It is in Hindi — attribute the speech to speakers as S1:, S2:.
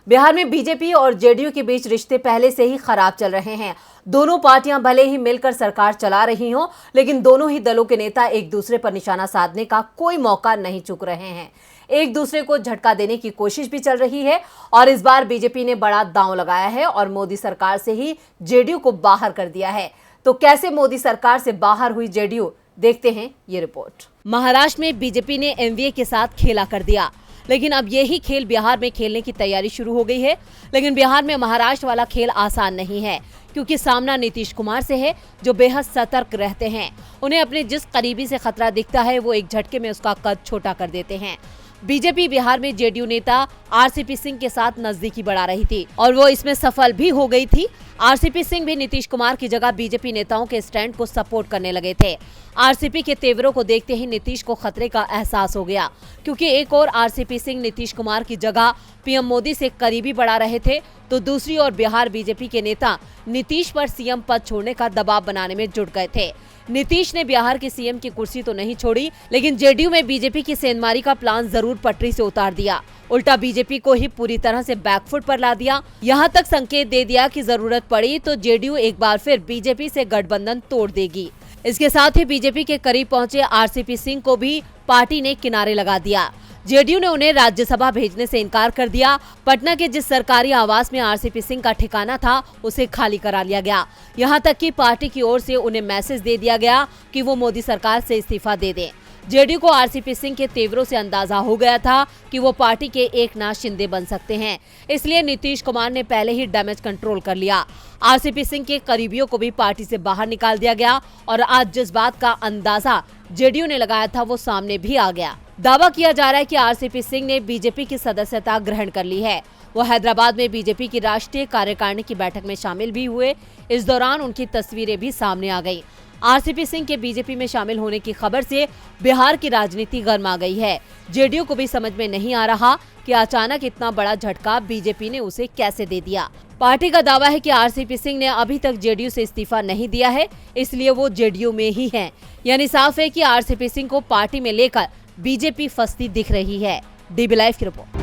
S1: बिहार में बीजेपी और जेडीयू के बीच रिश्ते पहले से ही खराब चल रहे हैं। दोनों पार्टियां भले ही मिलकर सरकार चला रही हों, लेकिन दोनों ही दलों के नेता एक दूसरे पर निशाना साधने का कोई मौका नहीं चूक रहे हैं। एक दूसरे को झटका देने की कोशिश भी चल रही है और इस बार बीजेपी ने बड़ा दांव लगाया है और मोदी सरकार से ही जेडीयू को बाहर कर दिया है। तो कैसे मोदी सरकार से बाहर हुई जेडीयू, देखते हैं ये रिपोर्ट। महाराष्ट्र में बीजेपी ने एनडीए के साथ खेला कर दिया, लेकिन अब यही खेल बिहार में खेलने की तैयारी शुरू हो गई है। लेकिन बिहार में महाराष्ट्र वाला खेल आसान नहीं है, क्योंकि सामना नीतीश कुमार से है, जो बेहद सतर्क रहते हैं। उन्हें अपने जिस करीबी से खतरा दिखता है, वो एक झटके में उसका कद छोटा कर देते हैं। बीजेपी बिहार में जेडीयू नेता आरसीपी सिंह के साथ नजदीकी बढ़ा रही थी और वो इसमें सफल भी हो गई थी। आरसीपी सिंह भी नीतीश कुमार की जगह बीजेपी नेताओं के स्टैंड को सपोर्ट करने लगे थे। आरसीपी के तेवरों को देखते ही नीतीश को खतरे का एहसास हो गया, क्योंकि एक और आरसीपी सिंह नीतीश कुमार की जगह पीएम मोदी से करीबी बढ़ा रहे थे, तो दूसरी ओर बिहार बीजेपी के नेता नीतीश पर सीएम पद छोड़ने का दबाव बनाने में जुट गए थे। नीतीश ने बिहार की सीएम की कुर्सी तो नहीं छोड़ी, लेकिन जेडीयू में बीजेपी की सेंधमारी का प्लान जरूर पटरी से उतार दिया। उल्टा बीजेपी को ही पूरी तरह से बैकफुट पर ला दिया। यहां तक संकेत दे दिया कि जरूरत पड़ी तो जेडीयू एक बार फिर बीजेपी से गठबंधन तोड़ देगी। इसके साथ ही बीजेपी के करीब पहुंचे आरसीपी सिंह को भी पार्टी ने किनारे लगा दिया। जेडीयू ने उन्हें राज्यसभा भेजने से इनकार कर दिया। पटना के जिस सरकारी आवास में आरसीपी सिंह का ठिकाना था, उसे खाली करा लिया गया। यहां तक कि पार्टी की ओर से उन्हें मैसेज दे दिया गया कि वो मोदी सरकार से इस्तीफा दे दें। जेडीयू को आरसीपी सिंह के तेवरों से अंदाजा हो गया था कि वो पार्टी के एकनाथ शिंदे बन सकते हैं, इसलिए नीतीश कुमार ने पहले ही डैमेज कंट्रोल कर लिया। आरसीपी सिंह के करीबियों को भी पार्टी से बाहर निकाल दिया गया और आज जिस बात का अंदाजा जेडीयू ने लगाया था, वो सामने भी आ गया। दावा किया जा रहा है कि आरसीपी सिंह ने बीजेपी की सदस्यता ग्रहण कर ली है। वो हैदराबाद में बीजेपी की राष्ट्रीय कार्यकारिणी की बैठक में शामिल भी हुए। इस दौरान उनकी तस्वीरें भी सामने आ गई। आरसीपी सिंह के बीजेपी में शामिल होने की खबर से बिहार की राजनीति गर्मा गई है। जेडीयू को भी समझ में नहीं आ रहा कि अचानक इतना बड़ा झटका बीजेपी ने उसे कैसे दे दिया। पार्टी का दावा है कि आरसीपी सिंह ने अभी तक जेडीयू से इस्तीफा नहीं दिया है, इसलिए वो जेडीयू में ही हैं। यानी साफ है कि आरसीपी सिंह को पार्टी में लेकर बीजेपी फंसती दिख रही है। डीबी लाइव की रिपोर्ट।